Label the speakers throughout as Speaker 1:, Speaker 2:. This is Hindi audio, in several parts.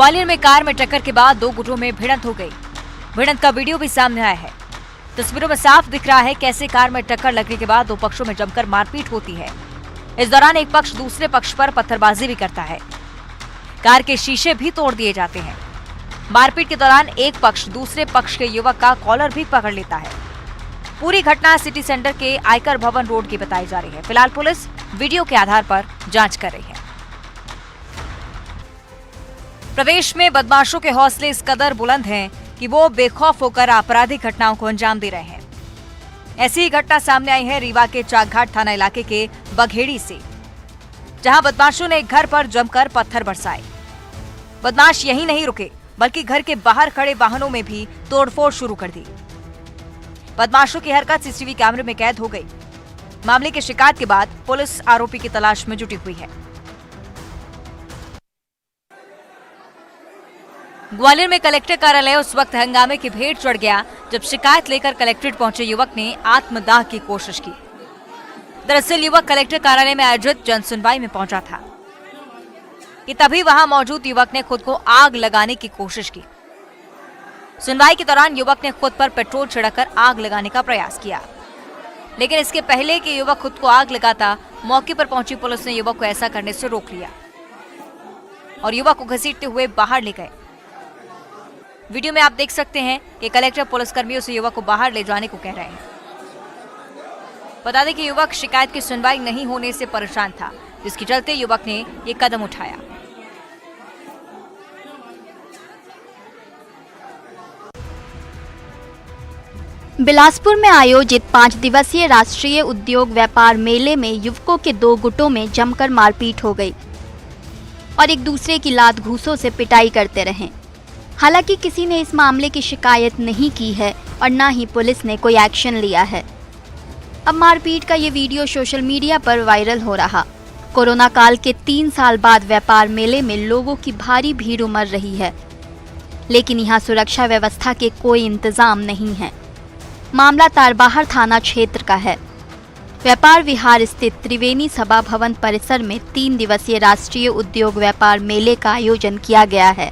Speaker 1: ग्वालियर में कार में टक्कर के बाद दो गुटों में भिड़ंत हो गई। भिड़ंत का वीडियो भी सामने आया है। तस्वीरों में साफ दिख रहा है कैसे कार में टक्कर लगने के बाद दो पक्षों में जमकर मारपीट होती है। इस दौरान एक पक्ष दूसरे पक्ष पर पत्थरबाजी भी करता है। कार के शीशे भी तोड़ दिए जाते हैं। मारपीट के दौरान एक पक्ष दूसरे पक्ष के युवक का कॉलर भी पकड़ लेता है। पूरी घटना सिटी सेंटर के आयकर भवन रोड की बताई जा रही है। फिलहाल पुलिस वीडियो के आधार पर जांच कर रही है। प्रदेश में बदमाशों के हौसले इस कदर बुलंद हैं कि वो बेखौफ होकर आपराधिक घटनाओं को अंजाम दे रहे हैं। ऐसी ही घटना सामने आई है रीवा के चाकघाट थाना इलाके के बघेड़ी से, जहां बदमाशों ने एक घर पर जमकर पत्थर बरसाए। बदमाश यहीं नहीं रुके बल्कि घर के बाहर खड़े वाहनों में भी तोड़फोड़ शुरू कर दी। बदमाशों की हरकत सीसीटीवी कैमरे में कैद हो गई। मामले की शिकायत के बाद पुलिस आरोपी की तलाश में जुटी हुई है। ग्वालियर में कलेक्टर कार्यालय उस वक्त हंगामे की भेंट चढ़ गया जब शिकायत लेकर कलेक्ट्रेट पहुंचे युवक ने आत्मदाह की कोशिश की। दरअसल युवक कलेक्टर कार्यालय में आयोजित जनसुनवाई में पहुंचा था कि तभी वहां मौजूद युवक ने खुद को आग लगाने की कोशिश की। सुनवाई के दौरान युवक ने खुद पर पेट्रोल छिड़ककर आग लगाने का प्रयास किया, लेकिन इसके पहले कि युवक खुद को आग लगाता, मौके पर पहुंची पुलिस ने युवक को ऐसा करने से रोक लिया और युवक को घसीटते हुए बाहर ले गए। वीडियो में आप देख सकते हैं कि कलेक्टर पुलिसकर्मियों से युवक को बाहर ले जाने को कह रहे हैं। बता दें कि युवक शिकायत की सुनवाई नहीं होने से परेशान था, जिसके चलते युवक ने ये कदम उठाया।
Speaker 2: बिलासपुर में आयोजित 5 दिवसीय राष्ट्रीय उद्योग व्यापार मेले में युवकों के दो गुटों में जमकर मारपीट हो गई और एक दूसरे की लात घूंसों से पिटाई करते रहे। हालांकि किसी ने इस मामले की शिकायत नहीं की है और न ही पुलिस ने कोई एक्शन लिया है। अब मारपीट का ये वीडियो सोशल मीडिया पर वायरल हो रहा। कोरोना काल के 3 साल बाद व्यापार मेले में लोगों की भारी भीड़ उमड़ रही है, लेकिन यहाँ सुरक्षा व्यवस्था के कोई इंतजाम नहीं है। मामला तारबहार थाना क्षेत्र का है। व्यापार विहार स्थित त्रिवेणी सभा भवन परिसर में 3 दिवसीय राष्ट्रीय उद्योग व्यापार मेले का आयोजन किया गया है।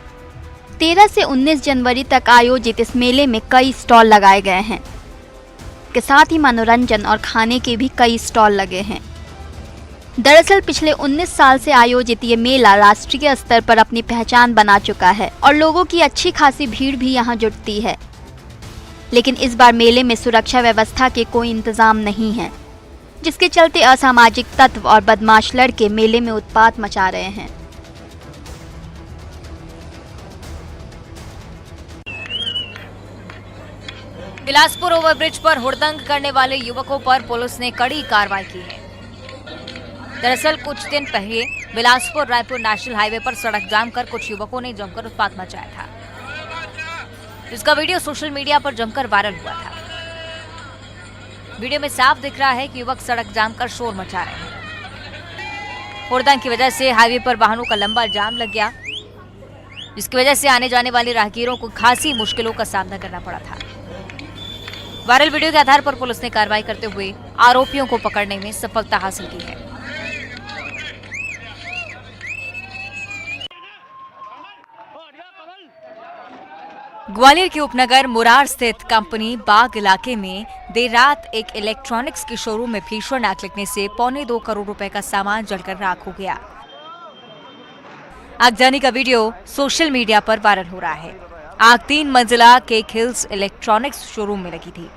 Speaker 2: 13 से 19 जनवरी तक आयोजित इस मेले में कई स्टॉल लगाए गए हैं। के साथ ही मनोरंजन और खाने के भी कई स्टॉल लगे हैं। दरअसल पिछले 19 साल से आयोजित ये मेला राष्ट्रीय स्तर पर अपनी पहचान बना चुका है और लोगों की अच्छी खासी भीड़ भी यहाँ जुटती है। लेकिन इस बार मेले में सुरक्षा व्यवस्था के कोई इंतजाम नहीं है, जिसके चलते असामाजिक तत्व और बदमाश लड़के मेले में उत्पात मचा रहे हैं।
Speaker 1: बिलासपुर ओवरब्रिज पर हुड़दंग करने वाले युवकों पर पुलिस ने कड़ी कार्रवाई की है। दरअसल कुछ दिन पहले बिलासपुर रायपुर नेशनल हाईवे पर सड़क जाम कर कुछ युवकों ने जमकर उत्पात मचाया था, जिसका वीडियो सोशल मीडिया पर जमकर वायरल हुआ था। वीडियो में साफ दिख रहा है कि युवक सड़क जाम कर शोर मचा रहे हैं। हुड़दंग की वजह से हाईवे पर वाहनों का लंबा जाम लग गया, जिसकी वजह से आने जाने वाले राहगीरों को खासी मुश्किलों का सामना करना पड़ा था। वायरल वीडियो के आधार पर पुलिस ने कार्रवाई करते हुए आरोपियों को पकड़ने में सफलता हासिल की है। ग्वालियर के उपनगर मुरार स्थित कंपनी बाग इलाके में देर रात एक इलेक्ट्रॉनिक्स के शोरूम में भीषण आग लगने से 1.25 करोड़ रुपए का सामान जलकर राख हो गया। आगजनी का वीडियो सोशल मीडिया पर वायरल हो रहा है। आग 3 मंजिला केक हिल्स इलेक्ट्रॉनिक्स शोरूम में लगी थी।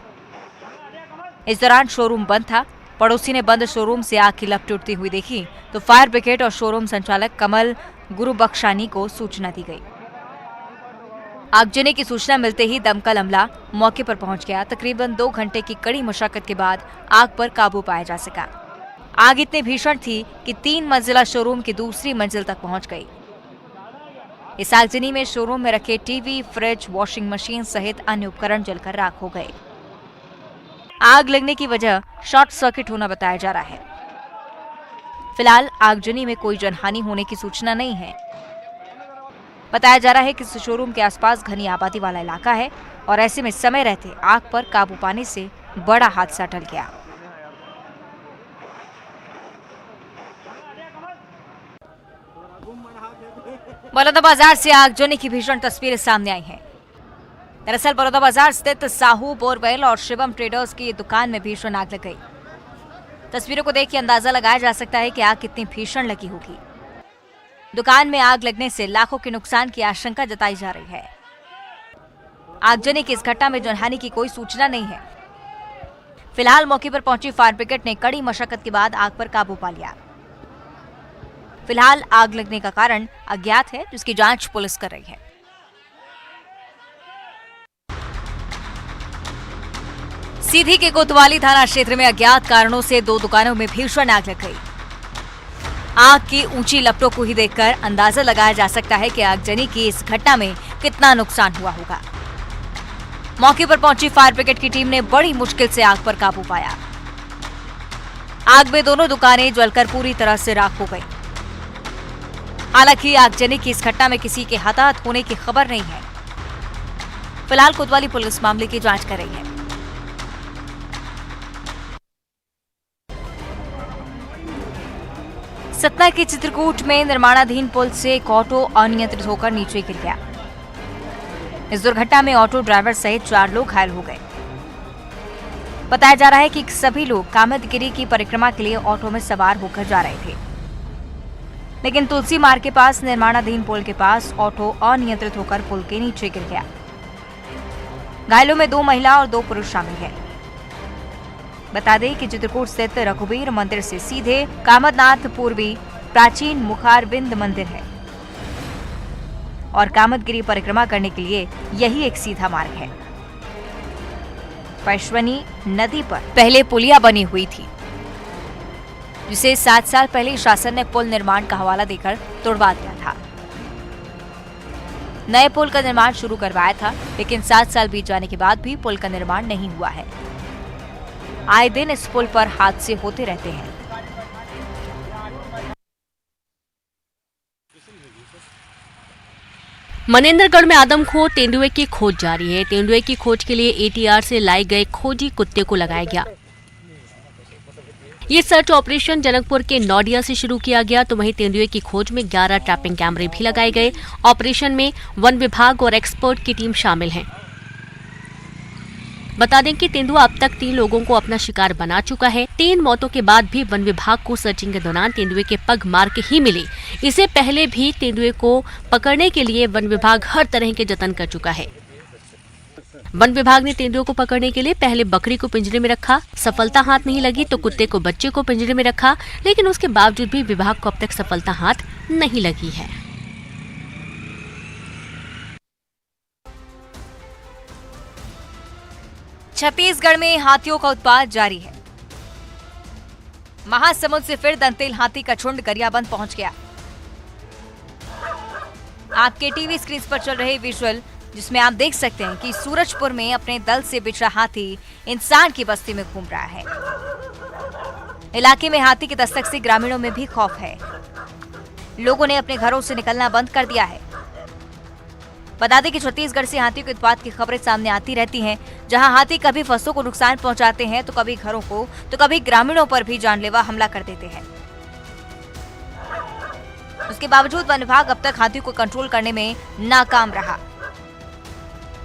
Speaker 1: इस दौरान शोरूम बंद था। पड़ोसी ने बंद शोरूम से आग की लपट उठती हुई देखी तो फायर ब्रिगेड और शोरूम संचालक कमल गुरुबख्शानी को सूचना दी गई। आगजनी की सूचना मिलते ही दमकल अमला मौके पर पहुंच गया। तकरीबन 2 घंटे की कड़ी मशक्कत के बाद आग पर काबू पाया जा सका। आग इतनी भीषण थी कि 3 मंजिला शोरूम की दूसरी मंजिल तक पहुंच गई। इस आगजनी में शोरूम में रखे टीवी, फ्रिज, वॉशिंग मशीन सहित अन्य उपकरण जलकर राख हो गए। आग लगने की वजह शॉर्ट सर्किट होना बताया जा रहा है। फिलहाल आगजनी में कोई जनहानि होने की सूचना नहीं है। बताया जा रहा है कि इस शोरूम के आसपास घनी आबादी वाला इलाका है और ऐसे में समय रहते आग पर काबू पाने से बड़ा हादसा टल गया।
Speaker 3: घूम
Speaker 1: बलौदाबाजार से आगजनी की भीषण तस्वीरें सामने आई हैं। दरअसल बलौदाबाजार स्थित साहू बोरवेल और शिवम ट्रेडर्स की दुकान में भीषण आग लग गई। तस्वीरों को देख के अंदाजा लगाया जा सकता है कि आग कितनी भीषण लगी होगी। दुकान में आग लगने से लाखों के नुकसान की आशंका जताई जा रही है। आगजनी की इस घटना में जनहानि की कोई सूचना नहीं है। फिलहाल मौके पर पहुंची फायर ब्रिगेड ने कड़ी मशक्कत के बाद आग पर काबू पा लिया। फिलहाल आग लगने का कारण अज्ञात है, जिसकी जांच पुलिस कर रही है। सीधी के कोतवाली थाना क्षेत्र में अज्ञात कारणों से 2 दुकानों में भीषण आग लग गई। आग की ऊंची लपटों को ही देखकर अंदाजा लगाया जा सकता है कि आगजनी की इस घटना में कितना नुकसान हुआ होगा। मौके पर पहुंची फायर ब्रिगेड की टीम ने बड़ी मुश्किल से आग पर काबू पाया। आग में दोनों दुकानें जलकर पूरी तरह से राख हो गई। हालांकि आगजनी की इस घटना में किसी के हताहत होने की खबर नहीं है। फिलहाल कोतवाली पुलिस मामले की जांच कर रही है। सतना के चित्रकूट में निर्माणाधीन पुल से एक ऑटो अनियंत्रित होकर नीचे गिर गया। इस दुर्घटना में ऑटो ड्राइवर सहित 4 लोग घायल हो गए। बताया जा रहा है कि सभी लोग कामदगिरी की परिक्रमा के लिए ऑटो में सवार होकर जा रहे थे, लेकिन तुलसी मार्ग के पास निर्माणाधीन पुल के पास ऑटो अनियंत्रित होकर पुल के नीचे गिर गया। घायलों में 2 महिला और 2 पुरुष शामिल हैं। बता दें कि चित्रकूट स्थित रघुवीर मंदिर से सीधे कामदनाथ पूर्वी प्राचीन मुखारबिंद मंदिर है और कामदगिरी परिक्रमा करने के लिए यही एक सीधा मार्ग है। पैश्वनी नदी पर पहले पुलिया बनी हुई थी, जिसे 7 साल पहले शासन ने पुल निर्माण का हवाला देकर तोड़वा दिया था। नए पुल का निर्माण शुरू करवाया था, लेकिन 7 साल बीत जाने के बाद भी पुल का निर्माण नहीं हुआ है। आए दिन इस पुल पर हादसे होते रहते हैं।
Speaker 3: मनेंद्रगढ़ में आदमखोर तेंदुए की खोज जारी है। तेंदुए की खोज के लिए एटीआर से लाए गए खोजी कुत्ते को लगाया गया। ये सर्च ऑपरेशन जनकपुर के नौडिया से शुरू किया गया, तो वहीं तेंदुए की खोज में 11 ट्रैपिंग कैमरे भी लगाए गए। ऑपरेशन में वन विभाग और एक्सपर्ट की टीम शामिल है। बता दें कि तेंदुआ अब तक 3 लोगों को अपना शिकार बना चुका है। 3 मौतों के बाद भी वन विभाग को सर्चिंग के दौरान तेंदुए के पग मार्क ही मिले। इससे पहले भी तेंदुए को पकड़ने के लिए वन विभाग हर तरह के जतन कर चुका है। वन विभाग ने तेंदुए को पकड़ने के लिए पहले बकरी को पिंजरे में रखा, सफलता हाथ नहीं लगी तो कुत्ते को बच्चे को पिंजरे में रखा, लेकिन उसके बावजूद भी विभाग को अब तक सफलता हाथ नहीं लगी है।
Speaker 1: छत्तीसगढ़ में हाथियों का उत्पात जारी है। महासमुंद से फिर दंतेल हाथी का झुंड गरियाबंद पहुंच गया। आपके टीवी स्क्रीन पर चल रहे विजुअल, जिसमें आप देख सकते हैं कि सूरजपुर में अपने दल से बिछड़ा हाथी इंसान की बस्ती में घूम रहा है। इलाके में हाथी की दस्तक से ग्रामीणों में भी खौफ है। लोगों ने अपने घरों से निकलना बंद कर दिया है। बता दें कि छत्तीसगढ़ से हाथी के उत्पात की खबरें सामने आती रहती हैं, जहां हाथी कभी फसलों को नुकसान पहुंचाते हैं तो कभी घरों को, तो कभी ग्रामीणों पर भी जानलेवा हमला कर देते हैं। उसके बावजूद वन विभाग अब तक हाथियों को कंट्रोल करने में नाकाम रहा।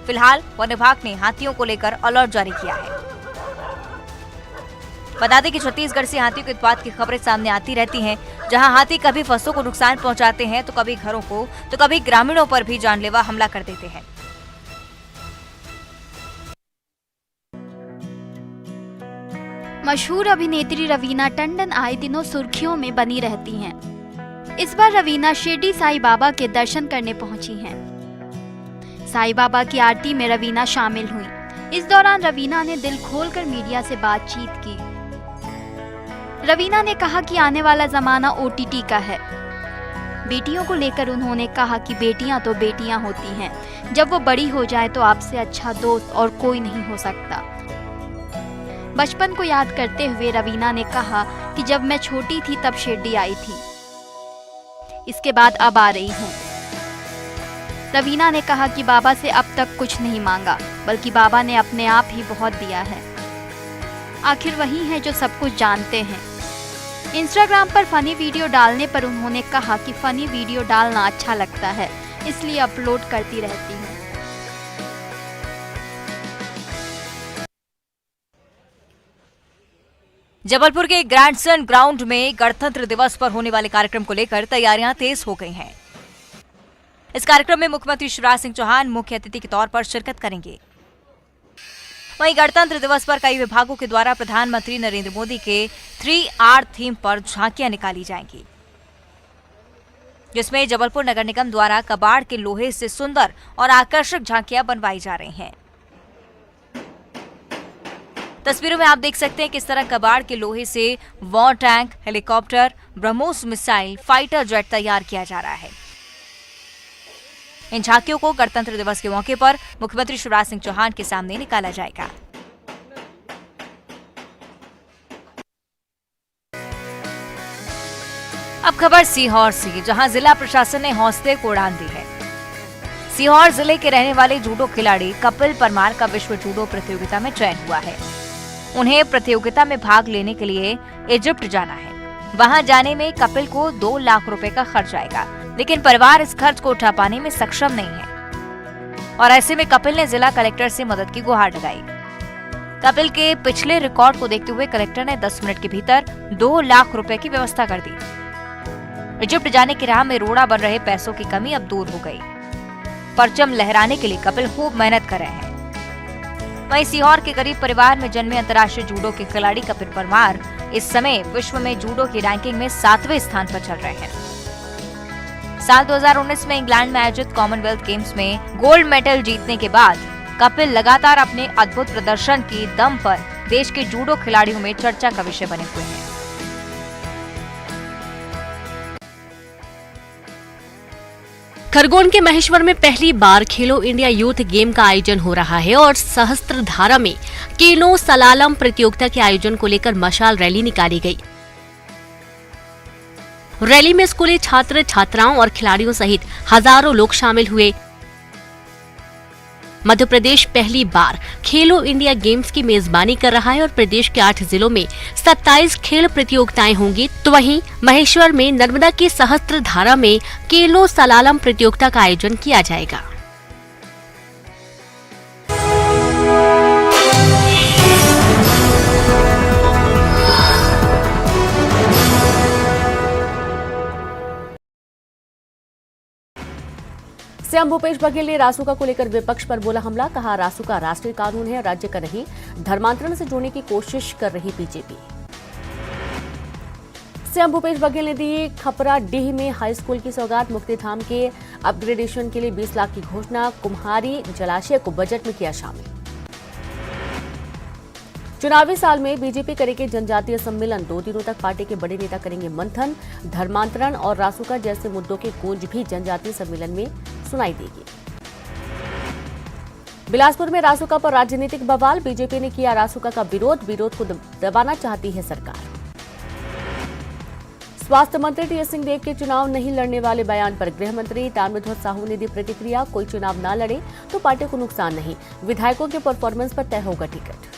Speaker 1: फिलहाल वन विभाग ने हाथियों को लेकर अलर्ट जारी किया है। बता दें कि छत्तीसगढ़ से हाथियों के उत्पात की खबरें सामने आती रहती हैं, जहां हाथी कभी फसलों को नुकसान पहुंचाते हैं तो कभी घरों को, तो कभी ग्रामीणों पर भी जानलेवा हमला कर देते हैं।
Speaker 2: मशहूर अभिनेत्री रवीना टंडन आए दिनों सुर्खियों में बनी रहती हैं। इस बार रवीना शिरडी साईं बाबा के दर्शन करने पहुंची हैं। साईं बाबा की आरती में रवीना शामिल हुई। इस दौरान रवीना ने दिल खोलकर मीडिया से बातचीत की। रवीना ने कहा कि आने वाला जमाना OTT का है। बेटियों को लेकर उन्होंने कहा कि बेटियां तो बेटियां होती हैं, जब वो बड़ी हो जाए तो आपसे अच्छा दोस्त और कोई नहीं हो सकता। बचपन को याद करते हुए रवीना ने कहा कि जब मैं छोटी थी तब शिरडी आई थी, इसके बाद अब आ रही हूँ। रवीना ने कहा कि बाबा से अब तक कुछ नहीं मांगा, बल्कि बाबा ने अपने आप ही बहुत दिया है। आखिर वही है जो सब कुछ जानते हैं। इंस्टाग्राम पर फनी वीडियो डालने पर उन्होंने कहा कि फनी वीडियो डालना अच्छा लगता है, इसलिए अपलोड करती रहती हूँ।
Speaker 1: जबलपुर के ग्रैंडसन ग्राउंड में गणतंत्र दिवस पर होने वाले कार्यक्रम को लेकर तैयारियां तेज हो गई हैं। इस कार्यक्रम में मुख्यमंत्री शिवराज सिंह चौहान मुख्य अतिथि के तौर पर शिरकत करेंगे। वहीं गणतंत्र दिवस पर कई विभागों के द्वारा प्रधानमंत्री नरेंद्र मोदी के 3R थीम पर झांकियां निकाली जाएंगी, जिसमें जबलपुर नगर निगम द्वारा कबाड़ के लोहे से सुंदर और आकर्षक झांकियां बनवाई जा रही हैं। तस्वीरों में आप देख सकते हैं किस तरह कबाड़ के लोहे से war tank, helicopter, BrahMos missile, fighter jet तैयार किया जा रहा है। इन झांकियों को गणतंत्र दिवस के मौके पर मुख्यमंत्री शिवराज सिंह चौहान के सामने निकाला जाएगा। अब खबर सीहोर से, जहां जिला प्रशासन ने हौसले को उड़ान दी है। सीहोर जिले के रहने वाले जूडो खिलाड़ी कपिल परमार का विश्व जूडो प्रतियोगिता में चयन हुआ है। उन्हें प्रतियोगिता में भाग लेने के लिए इजिप्ट जाना है। वहां जाने में कपिल को 2 लाख रुपए का खर्च आएगा, लेकिन परिवार इस खर्च को उठा पाने में सक्षम नहीं है और ऐसे में कपिल ने जिला कलेक्टर से मदद की गुहार लगाई। कपिल के पिछले रिकॉर्ड को देखते हुए कलेक्टर ने 10 मिनट के भीतर 2 लाख रुपए की व्यवस्था कर दी। इजिप्ट जाने की राह में रोड़ा बन रहे पैसों की कमी अब दूर हो गई। परचम लहराने के लिए कपिल खूब मेहनत कर रहे हैं। वहीं सीहोर के गरीब परिवार में जन्मे अंतर्राष्ट्रीय जूडो के खिलाड़ी कपिल परमार इस समय विश्व में जूडो की रैंकिंग में 7वें स्थान पर चल रहे हैं। साल 2019 में इंग्लैंड में आयोजित कॉमनवेल्थ गेम्स में गोल्ड मेडल जीतने के बाद कपिल लगातार अपने अद्भुत प्रदर्शन की दम पर देश के जूडो खिलाड़ियों में चर्चा का विषय बने हुए हैं।
Speaker 3: खरगोन के महेश्वर में पहली बार खेलो इंडिया यूथ गेम का आयोजन हो रहा है और सहस्त्रधारा में केनो सलालम प्रतियोगिता के आयोजन को लेकर मशाल रैली निकाली गई। रैली में स्कूली छात्र छात्राओं और खिलाड़ियों सहित हजारों लोग शामिल हुए। मध्य प्रदेश पहली बार खेलो इंडिया गेम्स की मेजबानी कर रहा है और प्रदेश के 8 जिलों में 27 खेल प्रतियोगिताएं होंगी, तो वहीं महेश्वर में नर्मदा की सहस्त्रधारा में केनो सलालम प्रतियोगिता का आयोजन किया जाएगा।
Speaker 4: सीएम भूपेश बघेल ने रासुका को लेकर विपक्ष पर बोला हमला। कहा रासुका राष्ट्रीय कानून है, राज्य का नहीं। धर्मांतरण से जोड़ने की कोशिश कर रही बीजेपी। सीएम भूपेश बघेल ने दी खपरा डीह में हाई स्कूल की सौगात। मुक्तिधाम के अपग्रेडेशन के लिए 20 लाख की घोषणा। कुम्हारी जलाशय को बजट में किया शामिल। चुनावी साल में बीजेपी करेगी जनजातीय सम्मेलन। 2 दिनों तक पार्टी के बड़े नेता करेंगे मंथन। धर्मांतरण और रासुका जैसे मुद्दों की गूंज भी जनजातीय सम्मेलन में सुनाई देगी। बिलासपुर में रासुका पर राजनीतिक बवाल। बीजेपी ने किया रासुका का विरोध को दबाना चाहती है सरकार। स्वास्थ्य मंत्री टीएस सिंहदेव के चुनाव नहीं लड़ने वाले बयान पर गृह मंत्री ताम्रध्वज साहू ने दी प्रतिक्रिया। कोई चुनाव न लड़े तो पार्टी को नुकसान नहीं, विधायकों के परफॉर्मेंस पर तय होगा टिकट।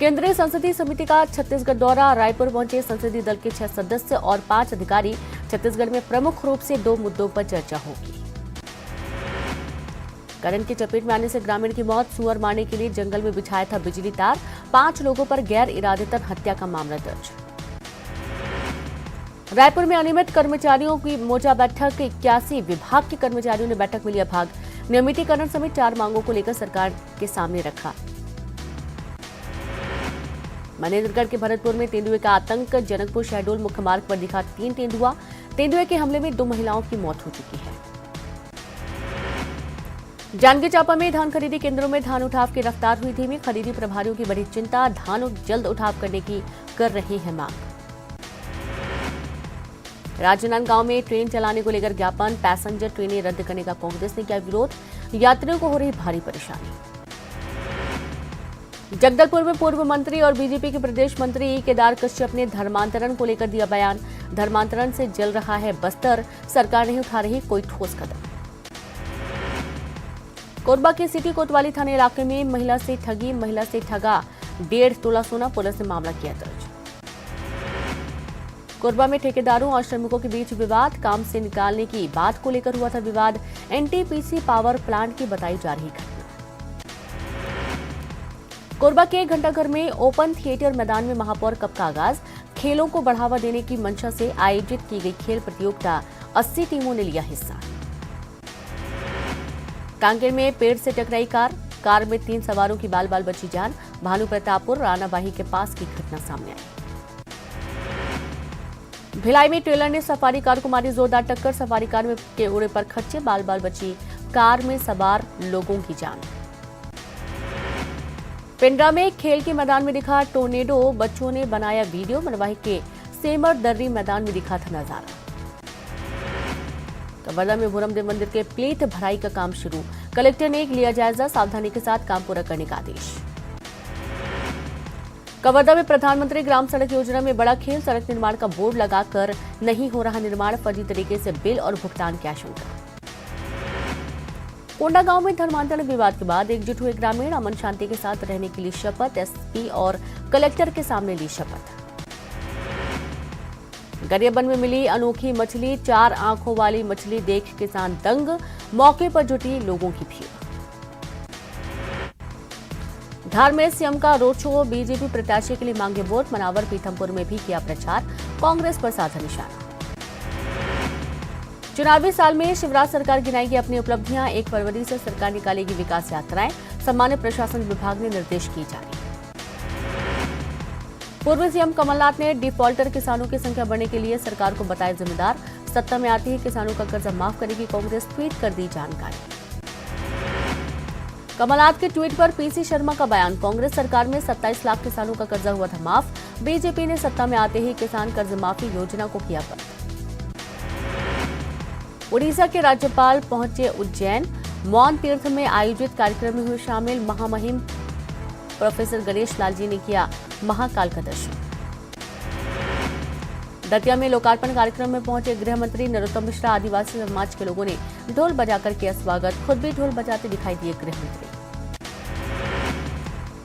Speaker 4: केंद्रीय संसदीय समिति का छत्तीसगढ़ दौरा। रायपुर पहुंचे संसदीय दल के 6 सदस्य और 5 अधिकारी। छत्तीसगढ़ में प्रमुख रूप से 2 मुद्दों पर चर्चा होगी। करंट की चपेट में आने से ग्रामीण की मौत। सुअर मारने के लिए जंगल में बिछाया था बिजली तार। 5 लोगों पर गैर इरादतन हत्या का मामला दर्ज। रायपुर में अनियमित कर्मचारियों की मोर्चा बैठक। 81 विभाग के कर्मचारियों ने बैठक में लिया भाग। नियमितीकरण समेत 4 मांगों को लेकर सरकार के सामने रखा। मनेन्द्रगढ़ के भरतपुर में तेंदुए का आतंक। जनकपुर शहडोल मुख्य मार्ग पर दिखा 3 तेंदुआ। तेंदुए के हमले में 2 महिलाओं की मौत हो चुकी है। जांजगीर चांपा में धान खरीदी केंद्रों में धान उठाव की रफ्तार हुई धीमी। खरीदी प्रभारियों की बड़ी चिंता। धान जल्द उठाव करने की कर रही है मांग। राजनांदगांव में ट्रेन चलाने को लेकर ज्ञापन। पैसेंजर ट्रेनें रद्द करने का कांग्रेस ने किया विरोध। यात्रियों को हो रही भारी परेशानी। जगदलपुर में पूर्व मंत्री और बीजेपी के प्रदेश मंत्री केदार कश्यप ने धर्मांतरण को लेकर दिया बयान। धर्मांतरण से जल रहा है बस्तर, सरकार नहीं उठा रही कोई ठोस कदम। कोरबा के सिटी कोतवाली थाने इलाके में महिला से ठगी, महिला से ठगा 1.5 तोला सोना। पुलिस ने मामला किया दर्ज। कोरबा में ठेकेदारों और श्रमिकों के बीच विवाद, काम से निकालने की बात को लेकर हुआ था विवाद। एनटीपीसी पावर प्लांट की बताई जा रही घटना। कोरबा के घंटाघर में ओपन थिएटर मैदान में महापौर कप का आगाज। खेलों को बढ़ावा देने की मंशा से आयोजित की गई खेल प्रतियोगिता 80 टीमों ने लिया हिस्सा। कांकेर में पेड़ से टकराई कार में 3 सवारों की बाल बाल बची जान। भानु प्रतापपुर रानाबाही के पास की घटना सामने आई। भिलाई में ट्रेलर ने सफारी कार को मारी जोरदार टक्कर। सफारी कार में के उड़े पर खच्चे, बाल बाल बची कार में सवार लोगों की जान। पिंडरा में खेल के मैदान में दिखा टोर्नेडो, बच्चों ने बनाया वीडियो। मनवाही के सेमर दर्री मैदान में दिखा था नजारा। कवर्धा में भूरमदेव मंदिर के प्लेट भराई का काम शुरू। कलेक्टर ने लिया जायजा, सावधानी के साथ काम पूरा करने का आदेश। कवर्धा में प्रधानमंत्री ग्राम सड़क योजना में बड़ा खेल। सड़क निर्माण का बोर्ड लगाकर नहीं हो रहा निर्माण, फर्जी तरीके से बिल और भुगतान की आशंका। कोंडागांव में धर्मांतरण विवाद के बाद एकजुट हुए ग्रामीण, अमन शांति के साथ रहने के लिए शपथ। एसपी और कलेक्टर के सामने ली शपथ। गरियाबंद में मिली अनोखी मछली, 4 आंखों वाली मछली देख किसान दंग। मौके पर जुटी लोगों की भीड़। धार में सीएम का रोड शो, बीजेपी प्रत्याशी के लिए मांगे वोट। मनावर पीथमपुर में भी किया प्रचार, कांग्रेस पर साधा निशाना। चुनावी साल में शिवराज सरकार गिनाएगी अपनी उपलब्धियां। 1 फरवरी से सरकार निकालेगी विकास यात्राएं। सामान्य प्रशासन विभाग ने निर्देश किए जारी। पूर्व सीएम कमलनाथ ने डिफॉल्टर किसानों की संख्या बढ़ने के लिए सरकार को बताया जिम्मेदार। सत्ता में आते ही किसानों का कर्जा माफ करेगी कांग्रेस, ट्वीट कर दी जानकारी। कमलनाथ के ट्वीट पर पीसी शर्मा का बयान। कांग्रेस सरकार में 27 लाख किसानों का कर्जा हुआ था माफ। बीजेपी ने सत्ता में आते ही किसान कर्ज माफी योजना को किया बंद। उड़ीसा के राज्यपाल पहुंचे उज्जैन। मौन तीर्थ में आयोजित कार्यक्रम में हुए शामिल। महामहिम प्रोफेसर गणेश लाल जी ने किया महाकाल का दर्शन। दतिया में लोकार्पण कार्यक्रम में पहुंचे गृह मंत्री नरोत्तम मिश्रा। आदिवासी समाज के लोगों ने ढोल बजाकर किया स्वागत। खुद भी ढोल बजाते दिखाई दिए गृह मंत्री।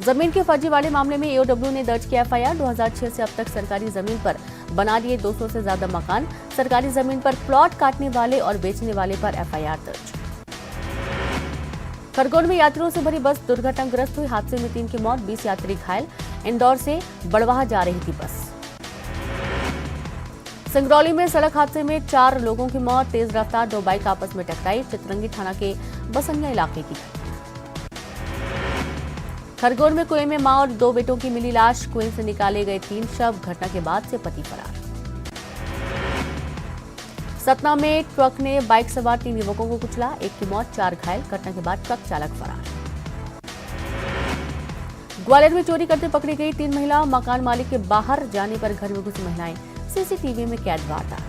Speaker 4: जमीन के फर्जीवाड़े मामले में एओडब्ल्यू ने दर्ज किया एफआईआर। 2006 से अब तक सरकारी जमीन पर बना दिए 200 से ज्यादा मकान। सरकारी जमीन पर प्लॉट काटने वाले और बेचने वाले पर एफआईआर दर्ज। खरगोन में यात्रियों से भरी बस दुर्घटनाग्रस्त हुई। हादसे में 3 की मौत, 20 यात्री घायल। इंदौर से बड़वाह जा रही थी बस। सिंगरौली में सड़क हादसे में 4 लोगों की मौत। तेज रफ्तार 2 बाइक आपस में टकराई। चितरंगी थाना के बसंगा इलाके की घटना। खरगोन में कुएं में मां और 2 बेटों की मिली लाश। कुएं से निकाले गए 3 शव। घटना के बाद से पति फरार। सतना में ट्रक ने बाइक सवार 3 युवकों को कुचला। 1 की मौत, 4 घायल। घटना के बाद ट्रक चालक फरार। ग्वालियर में चोरी करते पकड़ी गई 3 महिला। मकान मालिक के बाहर जाने पर घर में घुसी महिलाएं सीसीटीवी में कैद वारदात।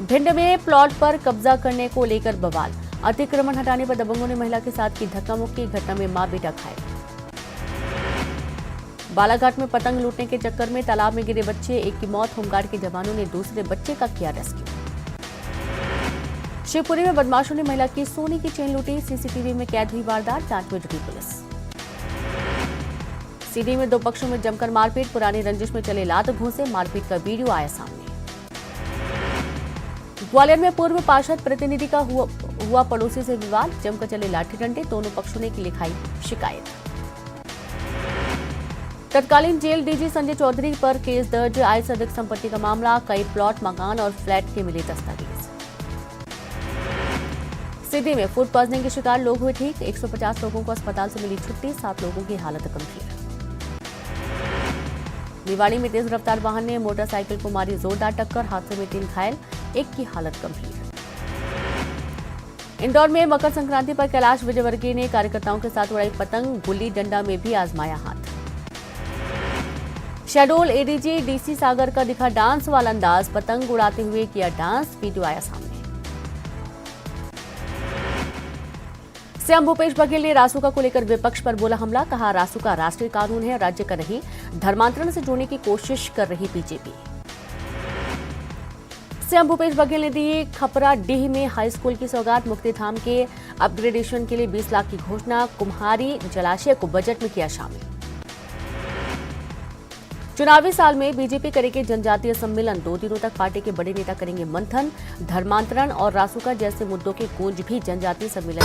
Speaker 4: भिंड में प्लॉट पर कब्जा करने को लेकर बवाल। अतिक्रमण हटाने पर दबंगों ने महिला के साथ की धक्का मुक्की। घटना में मां बेटा घायल। बालाघाट में पतंग लूटने के चक्कर में तालाब में गिरे बच्चे। 1 की मौत। होमगार्ड के जवानों ने दूसरे बच्चे का किया रेस्क्यू। शिवपुरी में बदमाशों ने महिला की सोने की चेन लूटी। सीसीटीवी में कैद हुई वारदात। जांच में जुटी पुलिस। सीडी में 2 पक्षों में जमकर मारपीट। पुरानी रंजिश में चले लात घूंसे। मारपीट का वीडियो आया सामने। ग्वालियर में पूर्व पार्षद प्रतिनिधि का हुआ पड़ोसी से विवाद। जमकर चले लाठी डंडे। दोनों पक्षों ने लिखाई शिकायत। तत्कालीन जेल डीजी संजय चौधरी पर केस दर्ज। आय से अधिक संपत्ति का मामला। कई प्लॉट, मकान और फ्लैट के मिले दस्तावेज। सिटी में फूड पॉइजनिंग के शिकार लोग हुए ठीक। 150 लोगों को अस्पताल से मिली छुट्टी। 7 लोगों की हालत गंभीर। निवाड़ी में तेज रफ्तार वाहन ने मोटरसाइकिल को मारी जोरदार टक्कर। हादसे में 3 घायल, 1 की हालत गंभीर। इंदौर में मकर संक्रांति पर कैलाश विजयवर्गीय ने कार्यकर्ताओं के साथ उड़ाई पतंग। गुल्ली डंडा में भी आजमाया हाथ। शहडोल एडीजी डीसी सागर का दिखा डांस वाला अंदाज। पतंग उड़ाते हुए किया डांस। वीडियो आया सामने। सीएम भूपेश बघेल ने रासुका को लेकर विपक्ष पर बोला हमला। कहा रासुका राष्ट्रीय कानून है, राज्य का नहीं। धर्मांतरण से जोड़ने की कोशिश कर रही बीजेपी। सीएम भूपेश बघेल ने दी खपरा डीह में हाई स्कूल की सौगात। मुक्तिधाम के अपग्रेडेशन के लिए 20 लाख की घोषणा। कुम्हारी जलाशय को बजट में किया शामिल। चुनावी साल में बीजेपी करेगी जनजातीय सम्मेलन। 2 दिनों तक पार्टी के बड़े नेता करेंगे मंथन। धर्मांतरण और रासुका जैसे मुद्दों की गूंज भी जनजातीय सम्मेलन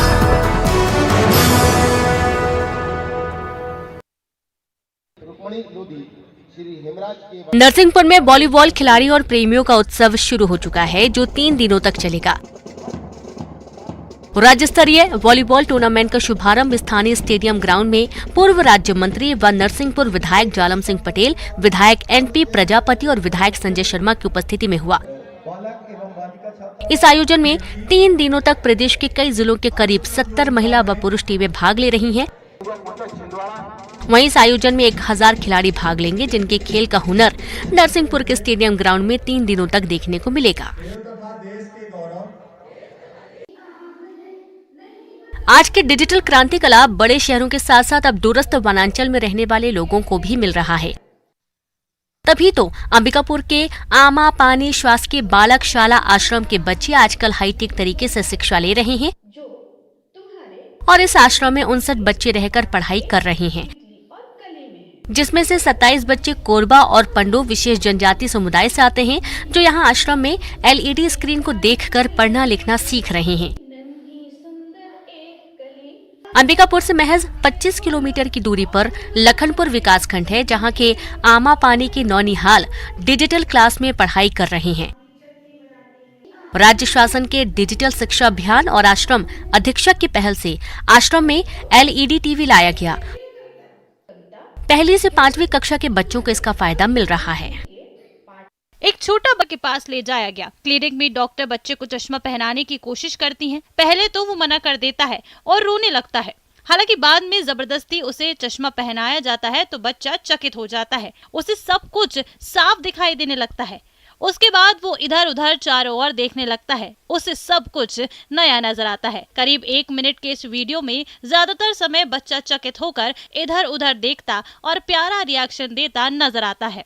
Speaker 3: नरसिंहपुर में वॉलीबॉल खिलाड़ी और प्रेमियों का उत्सव शुरू हो चुका है, जो 3 दिनों तक चलेगा। राज्य स्तरीय वॉलीबॉल टूर्नामेंट का शुभारंभ स्थानीय स्टेडियम ग्राउंड में पूर्व राज्य मंत्री व नरसिंहपुर विधायक जालम सिंह पटेल, विधायक NP प्रजापति और विधायक संजय शर्मा की उपस्थिति में हुआ। इस आयोजन में 3 दिनों तक प्रदेश के कई जिलों के करीब 70 महिला व पुरुष टीमें भाग ले रही हैं। वहीं इस आयोजन में 1000 खिलाड़ी भाग लेंगे, जिनके खेल का हुनर नरसिंहपुर के स्टेडियम ग्राउंड में 3 दिनों तक देखने को मिलेगा। आज के डिजिटल क्रांति का लाभ बड़े शहरों के साथ साथ अब दूरस्थ वनांचल में रहने वाले लोगों को भी मिल रहा है। तभी तो अंबिकापुर के आमा पानी शासकीय बालक शाला आश्रम के बच्चे आजकल हाईटेक तरीके से शिक्षा ले रहे हैं और इस आश्रम में 59 बच्चे रहकर पढ़ाई कर रहे हैं, जिसमें से 27 बच्चे कोरबा और पंडो विशेष जनजाति समुदाय से आते हैं, जो यहां आश्रम में LED स्क्रीन को देखकर पढ़ना लिखना सीख रहे हैं। अंबिकापुर से महज 25 किलोमीटर की दूरी पर लखनपुर विकासखंड है, जहां के आमा पानी के नौनिहाल डिजिटल क्लास में पढ़ाई कर रहे हैं। राज्य शासन के डिजिटल शिक्षा अभियान और आश्रम अधीक्षक की पहल से आश्रम में LED TV लाया गया। 1ली से 5वीं कक्षा के बच्चों को इसका फायदा मिल रहा है।
Speaker 5: एक छोटा बच्चे के पास ले जाया गया। क्लिनिक में डॉक्टर बच्चे को चश्मा पहनाने की कोशिश करती हैं। पहले तो वो मना कर देता है और रोने लगता है। हालांकि बाद में जबरदस्ती उसे चश्मा पहनाया जाता है तो बच्चा चकित हो जाता है। उसे सब कुछ साफ दिखाई देने लगता है। उसके बाद वो इधर उधर चारों ओर देखने लगता है। उसे सब कुछ नया नजर आता है। करीब 1 मिनट के इस वीडियो में ज्यादातर समय बच्चा चकित होकर इधर उधर देखता और प्यारा रिएक्शन देता नजर आता है।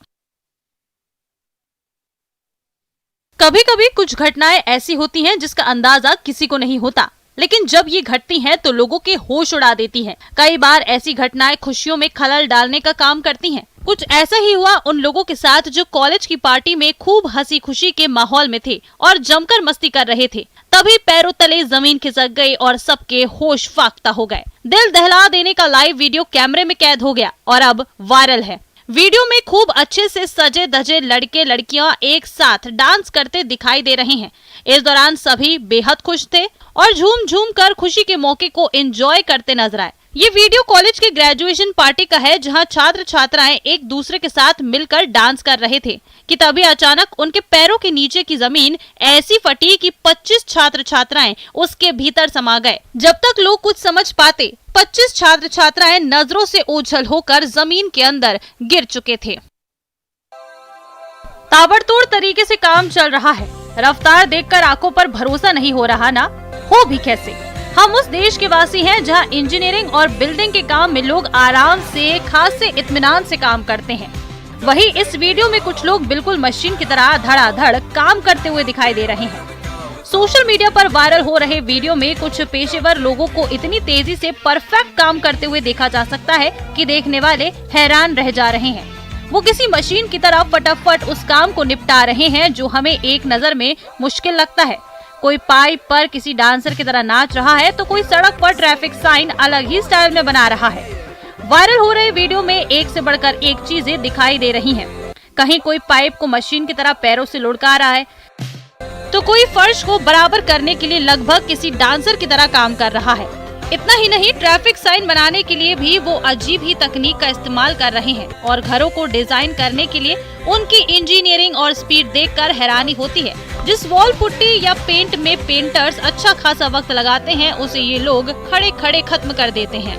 Speaker 5: कभी कभी कुछ घटनाएं ऐसी होती हैं जिसका अंदाजा किसी को नहीं होता, लेकिन जब ये घटती हैं तो लोगों के होश उड़ा देती हैं। कई बार ऐसी घटनाएं खुशियों में खलल डालने का काम करती हैं। कुछ ऐसा ही हुआ उन लोगों के साथ जो कॉलेज की पार्टी में खूब हंसी खुशी के माहौल में थे और जमकर मस्ती कर रहे थे। तभी पैरों तले जमीन खिसक गई और सबके होश फाख्ता हो गए। दिल दहला देने का लाइव वीडियो कैमरे में कैद हो गया और अब वायरल है। वीडियो में खूब अच्छे से सजे धजे लड़के लड़कियां एक साथ डांस करते दिखाई दे रहे हैं। इस दौरान सभी बेहद खुश थे और झूम झूम कर खुशी के मौके को एंजॉय करते नजर आए। ये वीडियो कॉलेज के ग्रेजुएशन पार्टी का है, जहां छात्र छात्राएं एक दूसरे के साथ मिलकर डांस कर रहे थे कि तभी अचानक उनके पैरों के नीचे की जमीन ऐसी फटी कि 25 छात्र छात्राएं उसके भीतर समा गए। जब तक लोग कुछ समझ पाते 25 छात्र छात्राएं नजरों से ओझल होकर जमीन के अंदर गिर चुके थे। ताबड़तोड़ तरीके से काम चल रहा है। रफ्तार देखकर आंखों पर भरोसा नहीं हो रहा, ना हो भी कैसे। हम उस देश के वासी हैं जहां इंजीनियरिंग और बिल्डिंग के काम में लोग आराम से खासे इत्मीनान से काम करते हैं। वहीं इस वीडियो में कुछ लोग बिल्कुल मशीन की तरह धड़ाधड़ काम करते हुए दिखाई दे रहे हैं। सोशल मीडिया पर वायरल हो रहे वीडियो में कुछ पेशेवर लोगों को इतनी तेजी से परफेक्ट काम करते हुए देखा जा सकता है कि देखने वाले हैरान रह जा रहे हैं। वो किसी मशीन की तरह फटाफट उस काम को निपटा रहे हैं जो हमें एक नजर में मुश्किल लगता है। कोई पाइप पर किसी डांसर की तरह नाच रहा है तो कोई सड़क पर ट्रैफिक साइन अलग ही स्टाइल में बना रहा है। वायरल हो रहे वीडियो में एक से बढ़कर एक चीजें दिखाई दे रही हैं। कहीं कोई पाइप को मशीन की तरह पैरों से लुढ़का रहा है तो कोई फर्श को बराबर करने के लिए लगभग किसी डांसर की तरह काम कर रहा है। इतना ही नहीं, ट्रैफिक साइन बनाने के लिए भी वो अजीब ही तकनीक का इस्तेमाल कर रहे हैं और घरों को डिजाइन करने के लिए उनकी इंजीनियरिंग और स्पीड देखकर हैरानी होती है। जिस वॉल पुट्टी या पेंट में पेंटर्स अच्छा खासा वक्त लगाते हैं उसे ये लोग खड़े खड़े खत्म कर देते हैं।